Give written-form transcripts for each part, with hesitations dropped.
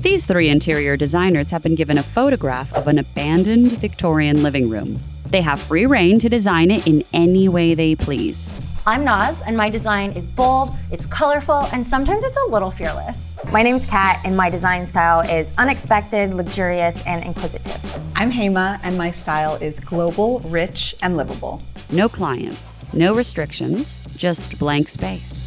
These three interior designers have been given a photograph of an abandoned Victorian living room. They have free reign to design it in any way they please. I'm Noz, and my design is bold, it's colorful, and sometimes it's a little fearless. My name's Kat, and my design style is unexpected, luxurious, and inquisitive. I'm Hema, and my style is global, rich, and livable. No clients, no restrictions, just blank space.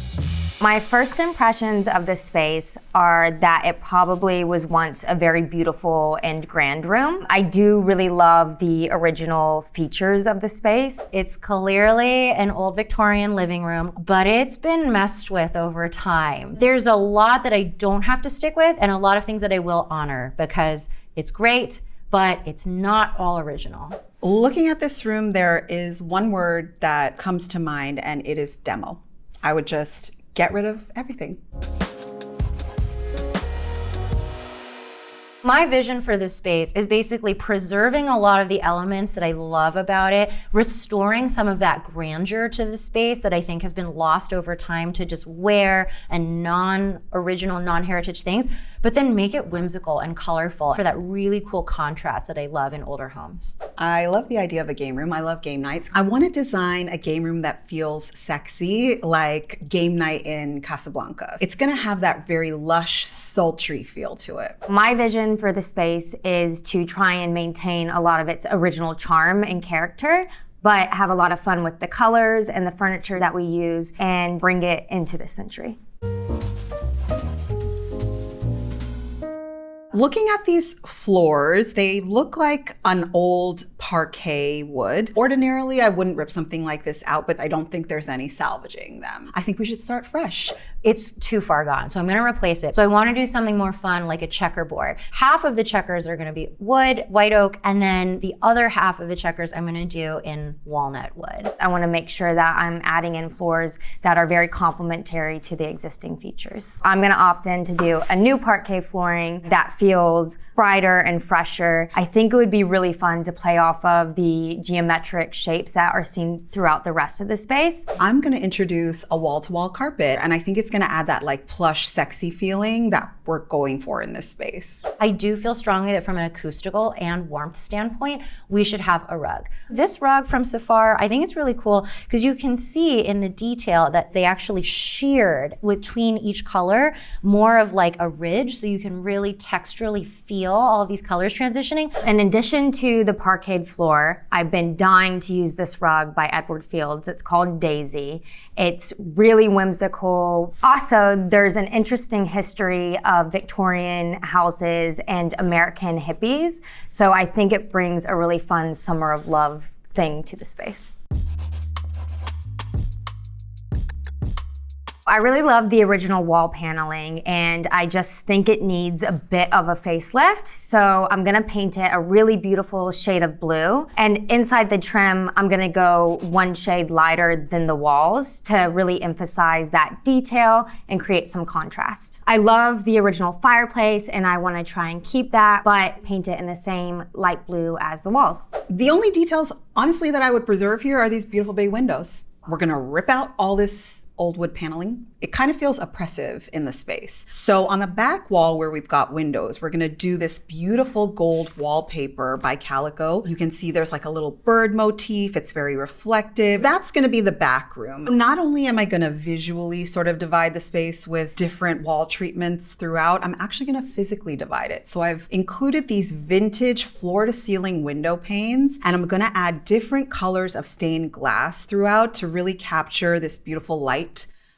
My first impressions of this space are that it probably was once a very beautiful and grand room. I do really love the original features of the space. It's clearly an old Victorian living room, but it's been messed with over time. There's a lot that I don't have to stick with and a lot of things that I will honor because it's great, but it's not all original. Looking at this room, there is one word that comes to mind, and it is demo. I would just get rid of everything. My vision for this space is basically preserving a lot of the elements that I love about it, restoring some of that grandeur to the space that I think has been lost over time to just wear and non-original, non-heritage things, but then make it whimsical and colorful for that really cool contrast that I love in older homes. I love the idea of a game room. I love game nights. I want to design a game room that feels sexy, like game night in Casablanca. It's going to have that very lush, sultry feel to it. My vision for the space is to try and maintain a lot of its original charm and character, but have a lot of fun with the colors and the furniture that we use and bring it into this century. Looking at these floors, they look like an old parquet would. Ordinarily, I wouldn't rip something like this out, but I don't think there's any salvaging them. I think we should start fresh. It's too far gone, so I'm gonna replace it. So I wanna do something more fun, like a checkerboard. Half of the checkers are gonna be wood, white oak, and then the other half of the checkers I'm gonna do in walnut wood. I wanna make sure that I'm adding in floors that are very complementary to the existing features. I'm gonna opt in to do a new parquet flooring that feels brighter and fresher. I think it would be really fun to play off of the geometric shapes that are seen throughout the rest of the space. I'm gonna introduce a wall-to-wall carpet, and I think it's gonna add that like plush, sexy feeling that we're going for in this space. I do feel strongly that from an acoustical and warmth standpoint, we should have a rug. This rug from Safar, I think it's really cool because you can see in the detail that they actually sheared between each color more of like a ridge, so you can really texturally feel all of these colors transitioning. In addition to the parquet floor, I've been dying to use this rug by Edward Fields. It's called Daisy. It's really whimsical. Also, there's an interesting history of Victorian houses and American hippies. So I think it brings a really fun summer of love thing to the space. I really love the original wall paneling, and I just think it needs a bit of a facelift. So I'm gonna paint it a really beautiful shade of blue. And inside the trim, I'm gonna go one shade lighter than the walls to really emphasize that detail and create some contrast. I love the original fireplace, and I wanna try and keep that, but paint it in the same light blue as the walls. The only details, honestly, that I would preserve here are these beautiful bay windows. We're gonna rip out all this old wood paneling. It kind of feels oppressive in the space. So on the back wall where we've got windows, we're gonna do this beautiful gold wallpaper by Calico. You can see there's like a little bird motif. It's very reflective. That's gonna be the back room. Not only am I gonna visually sort of divide the space with different wall treatments throughout, I'm actually gonna physically divide it. So I've included these vintage floor to ceiling window panes, and I'm gonna add different colors of stained glass throughout to really capture this beautiful light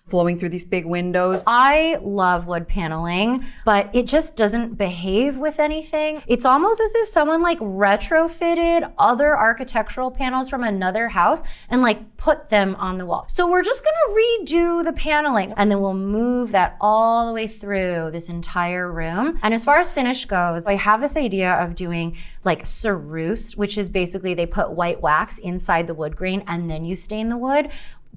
flowing through these big windows. I love wood paneling, but it just doesn't behave with anything. It's almost as if someone like retrofitted other architectural panels from another house and like put them on the walls. So we're just gonna redo the paneling, and then we'll move that all the way through this entire room. And as far as finish goes, I have this idea of doing like ceruse, which is basically they put white wax inside the wood grain and then you stain the wood.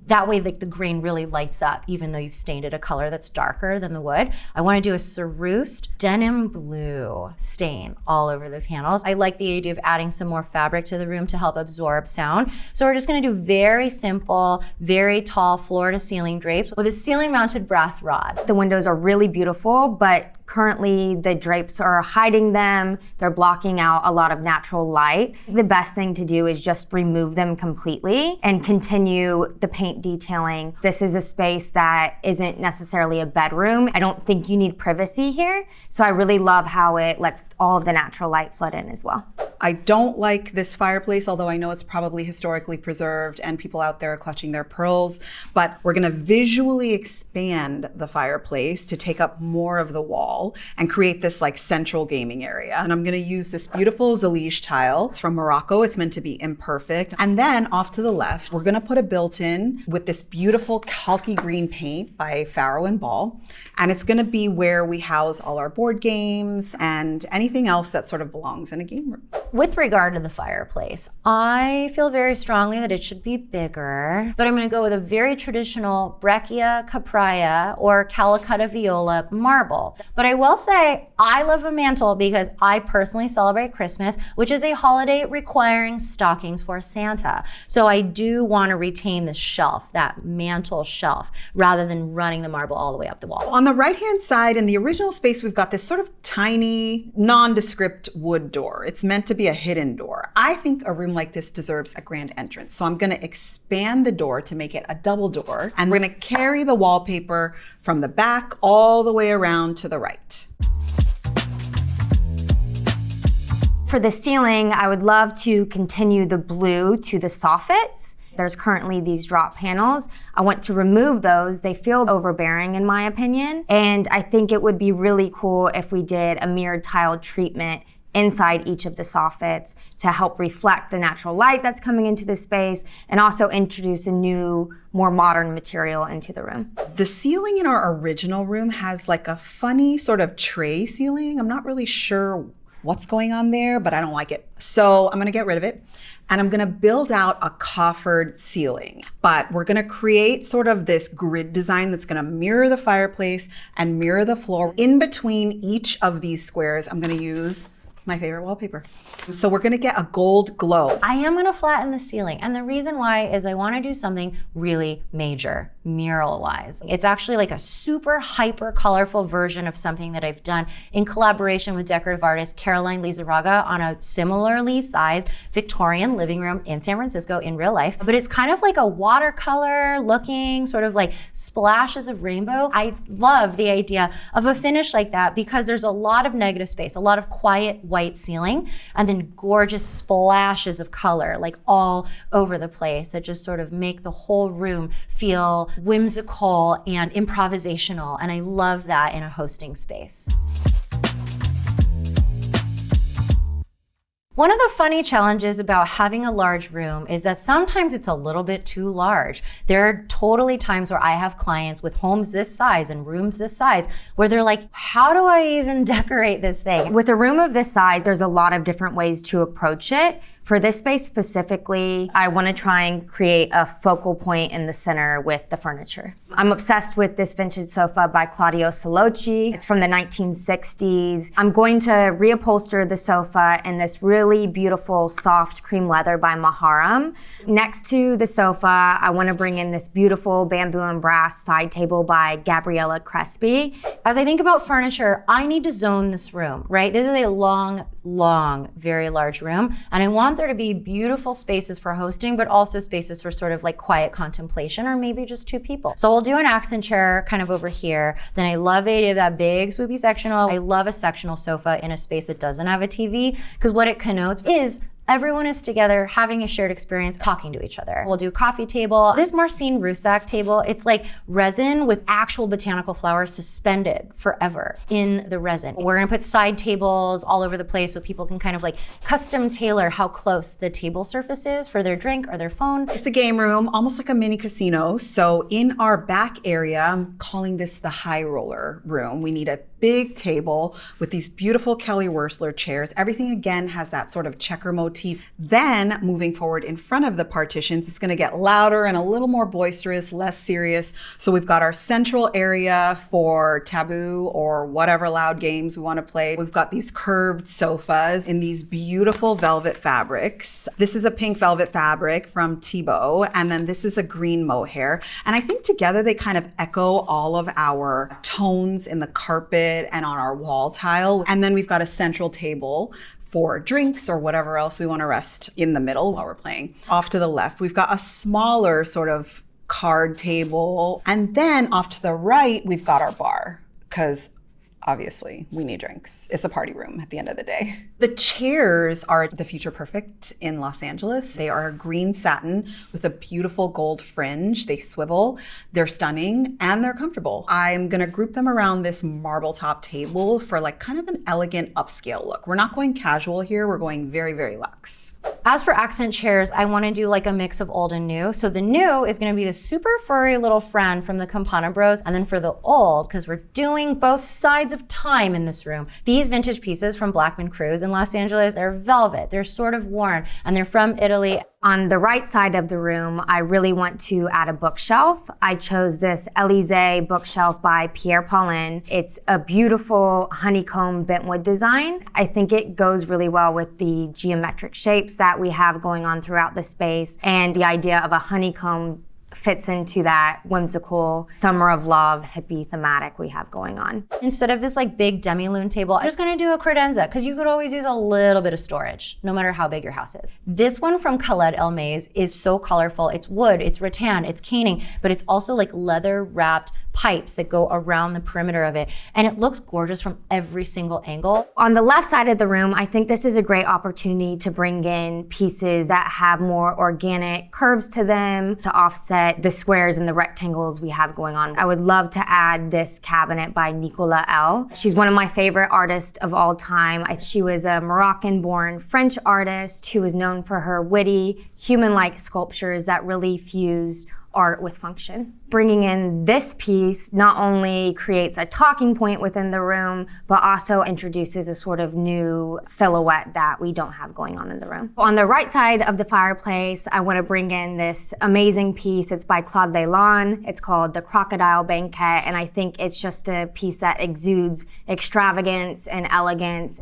That way, like, the grain really lights up, even though you've stained it a color that's darker than the wood. I want to do a cerused denim blue stain all over the panels. I like the idea of adding some more fabric to the room to help absorb sound. So we're just going to do very simple, very tall floor to ceiling drapes with a ceiling mounted brass rod. The windows are really beautiful, but Currently, the drapes are hiding them. They're blocking out a lot of natural light. The best thing to do is just remove them completely and continue the paint detailing. This is a space that isn't necessarily a bedroom. I don't think you need privacy here. So I really love how it lets all of the natural light flood in as well. I don't like this fireplace, although I know it's probably historically preserved and people out there are clutching their pearls, but we're gonna visually expand the fireplace to take up more of the wall and create this like central gaming area. And I'm gonna use this beautiful Zalige tile. It's from Morocco. It's meant to be imperfect. And then off to the left, we're gonna put a built-in with this beautiful khaki green paint by Farrow and Ball. And it's gonna be where we house all our board games and anything else that sort of belongs in a game room. With regard to the fireplace, I feel very strongly that it should be bigger, but I'm going to go with a very traditional Breccia Capraia or Calcutta Viola marble. But I will say I love a mantle because I personally celebrate Christmas, which is a holiday requiring stockings for Santa. So I do want to retain the shelf, that mantle shelf, rather than running the marble all the way up the wall. On the right-hand side in the original space, we've got this sort of tiny, nondescript wood door. It's meant to be a hidden door. I think a room like this deserves a grand entrance. So I'm gonna expand the door to make it a double door. And we're gonna carry the wallpaper from the back all the way around to the right. For the ceiling, I would love to continue the blue to the soffits. There's currently these drop panels. I want to remove those. They feel overbearing in my opinion. And I think it would be really cool if we did a mirrored tile treatment inside each of the soffits to help reflect the natural light that's coming into the space and also introduce a new, more modern material into the room. The ceiling in our original room has like a funny sort of tray ceiling. I'm not really sure what's going on there, but I don't like it. So I'm gonna get rid of it and I'm gonna build out a coffered ceiling. But we're gonna create sort of this grid design that's gonna mirror the fireplace and mirror the floor. In between each of these squares, I'm gonna use my favorite wallpaper. So we're gonna get a gold glow. I am gonna flatten the ceiling. And the reason why is I wanna do something really major, mural-wise. It's actually like a super hyper colorful version of something that I've done in collaboration with decorative artist Caroline Lizarraga on a similarly sized Victorian living room in San Francisco in real life. But it's kind of like a watercolor looking, sort of like splashes of rainbow. I love the idea of a finish like that because there's a lot of negative space, a lot of quiet white ceiling, and then gorgeous splashes of color like all over the place that just sort of make the whole room feel whimsical and improvisational. And I love that in a hosting space. One of the funny challenges about having a large room is that sometimes it's a little bit too large. There are totally times where I have clients with homes this size and rooms this size where they're like, how do I even decorate this thing? With a room of this size, there's a lot of different ways to approach it. For this space specifically, I want to try and create a focal point in the center with the furniture. I'm obsessed with this vintage sofa by Claudio Solocci. It's from the 1960s. I'm going to reupholster the sofa in this really beautiful soft cream leather by Maharam. Next to the sofa, I want to bring in this beautiful bamboo and brass side table by Gabriella Crespi. As I think about furniture, I need to zone this room, right? This is a long, very large room, and I want there to be beautiful spaces for hosting, but also spaces for sort of like quiet contemplation or maybe just two people. So we'll do an accent chair kind of over here. Then I love the idea of that big swoopy sectional. I love a sectional sofa in a space that doesn't have a TV because what it connotes is everyone is together having a shared experience, talking to each other. We'll do a coffee table. This Marcin Rusak table, it's like resin with actual botanical flowers suspended forever in the resin. We're gonna put side tables all over the place so people can kind of like custom tailor how close the table surface is for their drink or their phone. It's a game room, almost like a mini casino. So in our back area, I'm calling this the high roller room. We need a big table with these beautiful Kelly Wearstler chairs. Everything again has that sort of checker motif. Then moving forward in front of the partitions, it's gonna get louder and a little more boisterous, less serious. So we've got our central area for taboo or whatever loud games we wanna play. We've got these curved sofas in these beautiful velvet fabrics. This is a pink velvet fabric from Thibaut, and then this is a green mohair. And I think together they kind of echo all of our tones in the carpet carpet and on our wall tile. And then we've got a central table for drinks or whatever else we want to rest in the middle while we're playing. Off to the left, we've got a smaller sort of card table. And then off to the right, we've got our bar, because obviously we need drinks. It's a party room at the end of the day. The chairs are the Future Perfect in Los Angeles. They are green satin with a beautiful gold fringe. They swivel, they're stunning, and they're comfortable. I'm gonna group them around this marble top table for like kind of an elegant upscale look. We're not going casual here, we're going very, very luxe. As for accent chairs, I want to do like a mix of old and new. So the new is going to be the super furry little friend from the Campana Bros. And then for the old, because we're doing both sides of time in this room, these vintage pieces from Blackman Cruise in Los Angeles, they're velvet, they're sort of worn, and they're from Italy. On the right side of the room, I really want to add a bookshelf. I chose this Élysée bookshelf by Pierre Paulin. It's a beautiful honeycomb bentwood design. I think it goes really well with the geometric shapes that we have going on throughout the space, and the idea of a honeycomb fits into that whimsical summer of love hippie thematic we have going on. Instead of this like big demi-lune table, I'm just gonna do a credenza, because you could always use a little bit of storage, no matter how big your house is. This one from Khaled El Maze is so colorful. It's wood, it's rattan, it's caning, but it's also like leather wrapped pipes that go around the perimeter of it. And it looks gorgeous from every single angle. On the left side of the room, I think this is a great opportunity to bring in pieces that have more organic curves to them to offset the squares and the rectangles we have going on. I would love to add this cabinet by Nicola L. She's one of my favorite artists of all time. She was a Moroccan-born French artist who was known for her witty, human-like sculptures that really fused art with function. Bringing in this piece not only creates a talking point within the room, but also introduces a sort of new silhouette that we don't have going on in the room. On the right side of the fireplace, I want to bring in this amazing piece. It's by Claude Leylon. It's called The Crocodile Banquet, and I think it's just a piece that exudes extravagance and elegance.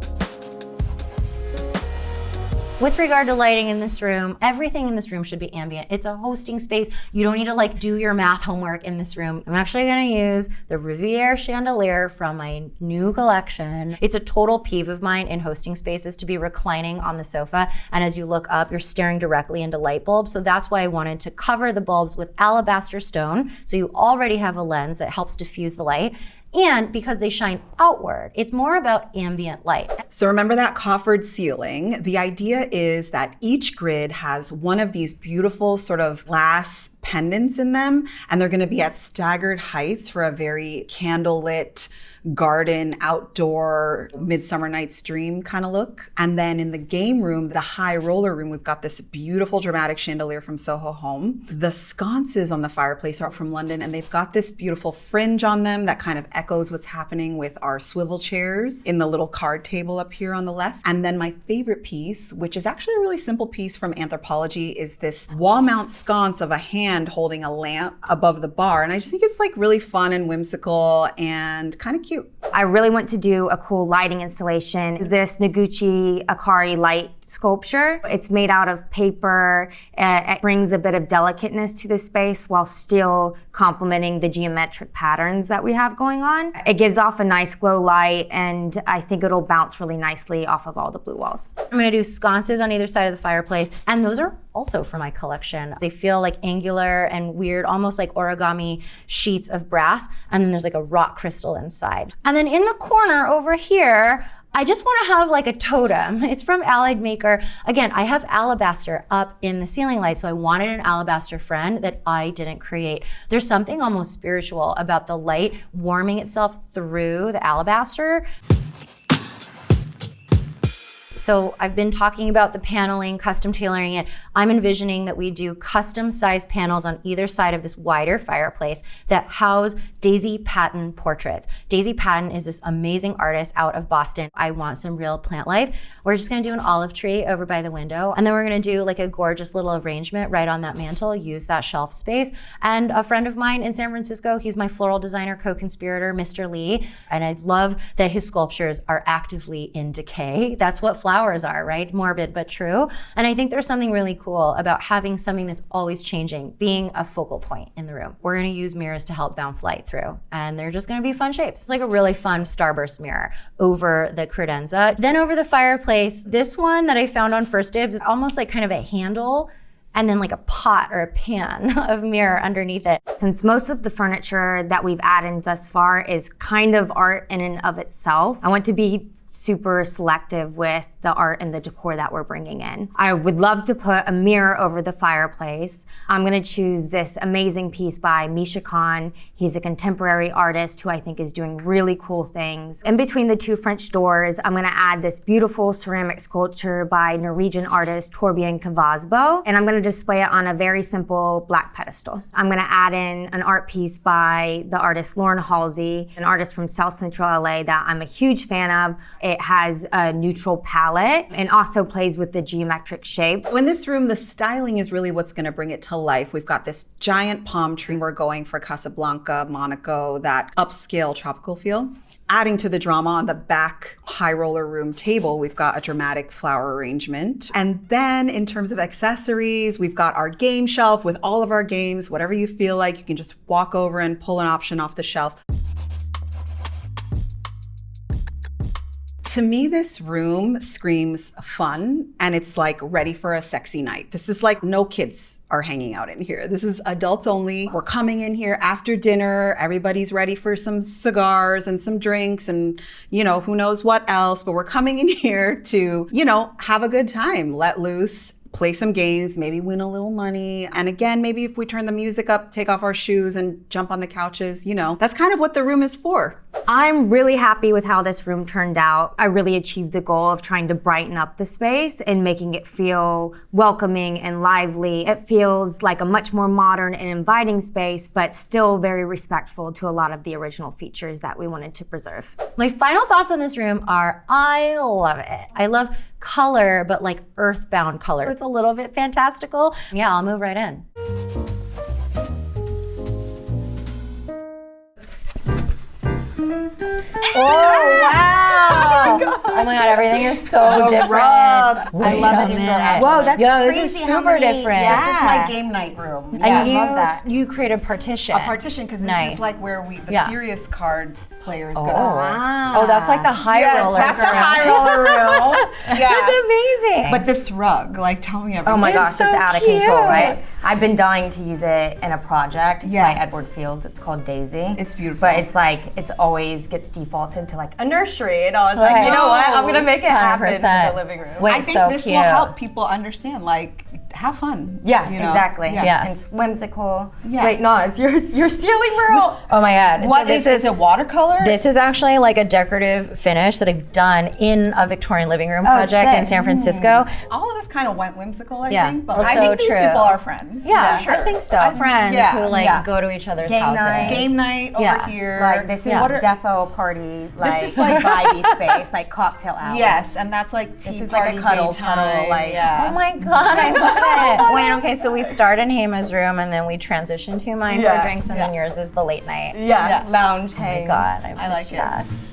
With regard to lighting in this room, everything in this room should be ambient. It's a hosting space. You don't need to like do your math homework in this room. I'm actually gonna use the Riviere chandelier from my new collection. It's a total peeve of mine in hosting spaces to be reclining on the sofa, and as you look up, you're staring directly into light bulbs. So that's why I wanted to cover the bulbs with alabaster stone, so you already have a lens that helps diffuse the light. And because they shine outward, it's more about ambient light. So remember that coffered ceiling. The idea is that each grid has one of these beautiful sort of glass pendants in them, and they're gonna be at staggered heights for a very candlelit, garden, outdoor, Midsummer Night's Dream kind of look. And then in the game room, the high roller room, we've got this beautiful dramatic chandelier from Soho Home. The sconces on the fireplace are from London, and they've got this beautiful fringe on them that kind of echoes what's happening with our swivel chairs in the little card table up here on the left. And then my favorite piece, which is actually a really simple piece from Anthropologie, is this wall mount sconce of a hand holding a lamp above the bar. And I just think it's like really fun and whimsical and kind of cute. I really want to do a cool lighting installation. This Noguchi Akari light sculpture. It's made out of paper. It brings a bit of delicateness to the space while still complementing the geometric patterns that we have going on. It gives off a nice glow light, and I think it'll bounce really nicely off of all the blue walls. I'm gonna do sconces on either side of the fireplace, and those are also for my collection. They feel like angular and weird, almost like origami sheets of brass, and then there's like a rock crystal inside. And then in the corner over here, I just want to have like a totem. It's from Allied Maker. Again, I have alabaster up in the ceiling light, so I wanted an alabaster friend that I didn't create. There's something almost spiritual about the light warming itself through the alabaster. So I've been talking about the paneling, custom tailoring it. I'm envisioning that we do custom sized panels on either side of this wider fireplace that house Daisy Patton portraits. Daisy Patton is this amazing artist out of Boston. I want some real plant life. We're just gonna do an olive tree over by the window, and then we're gonna do like a gorgeous little arrangement right on that mantle, use that shelf space. And a friend of mine in San Francisco, he's my floral designer co-conspirator, Mr. Lee, and I love that his sculptures are actively in decay. That's what flowers are, right? Morbid but true. And I think there's something really cool about having something that's always changing, being a focal point in the room. We're gonna use mirrors to help bounce light through, and they're just gonna be fun shapes. It's like a really fun starburst mirror over the credenza. Then over the fireplace, this one that I found on First Dibs, it's almost like kind of a handle and then like a pot or a pan of mirror underneath it. Since most of the furniture that we've added thus far is kind of art in and of itself, I want to be super selective with the art and the decor that we're bringing in. I would love to put a mirror over the fireplace. I'm gonna choose this amazing piece by Misha Khan. He's a contemporary artist who I think is doing really cool things. In between the two French doors, I'm gonna add this beautiful ceramic sculpture by Norwegian artist Torbjørn Kvasbo, and I'm gonna display it on a very simple black pedestal. I'm gonna add in an art piece by the artist Lauren Halsey, an artist from South Central LA that I'm a huge fan of. It has a neutral palette and also plays with the geometric shapes. So in this room, the styling is really what's gonna bring it to life. We've got this giant palm tree. We're going for Casablanca, Monaco, that upscale tropical feel. Adding to the drama on the back high roller room table, we've got a dramatic flower arrangement. And then in terms of accessories, we've got our game shelf with all of our games. Whatever you feel like, you can just walk over and pull an option off the shelf. To me, this room screams fun, and it's like ready for a sexy night. This is like no kids are hanging out in here. This is adults only. We're coming in here after dinner. Everybody's ready for some cigars and some drinks and, you know, who knows what else, but we're coming in here to, you know, have a good time, let loose, play some games, maybe win a little money. And again, maybe if we turn the music up, take off our shoes and jump on the couches, you know, that's kind of what the room is for. I'm really happy with how this room turned out. I really achieved the goal of trying to brighten up the space and making it feel welcoming and lively. It feels like a much more modern and inviting space, but still very respectful to a lot of the original features that we wanted to preserve. My final thoughts on this room are, I love it. I love color, but like earthbound color. It's a little bit fantastical. Yeah, I'll move right in. Oh, wow. Oh my God, everything is so different. Rug. I love the indoor outdoor. Whoa, that's this crazy is how super many- different. Yeah. This is my game night room. And love that. you created a partition. A partition, because this Nice. is like where the serious card players go. Wow. Oh, that's like the high Yes, roller. that's a high roller room. Yeah. That's amazing. But this rug, like, tell me everything. Oh my It's gosh, so it's out of cute. control, right? I've been dying to use it in a project Yeah. by Edward Fields. It's called Daisy. It's beautiful. But it's like, it's always gets defaulted to like a nursery. And I was like, you know what? I'm going to make it happen in 100%. the living room. Wait, I think so this cute. will help people understand, like, have fun. Yeah, you know? exactly. Yeah. Yes. And whimsical. Yeah. Wait, Noz, your ceiling mural. Oh my God. What So is it watercolor? This is actually like a decorative finish that I've done in a Victorian living room project in sick. San Francisco. All of us kind of went whimsical, I Yeah, think. But also I think these true. people are friends. Yeah, sure. I think so. Friends yeah, who like yeah. go to each other's Game houses. night. Game night over Yeah. here. Like this is What are- defo party, like, is like- vibey space, like cocktail hour. Yes, and that's like tea This is like party a cuddle, daytime. cuddle, like- yeah. Oh my God, I love it. Wait, okay, so we start in Hema's room and then we transition to mine for Yeah, drinks and then yours is the late night. Yeah, Yeah. lounge Oh my hang. God, I'm I like it. obsessed.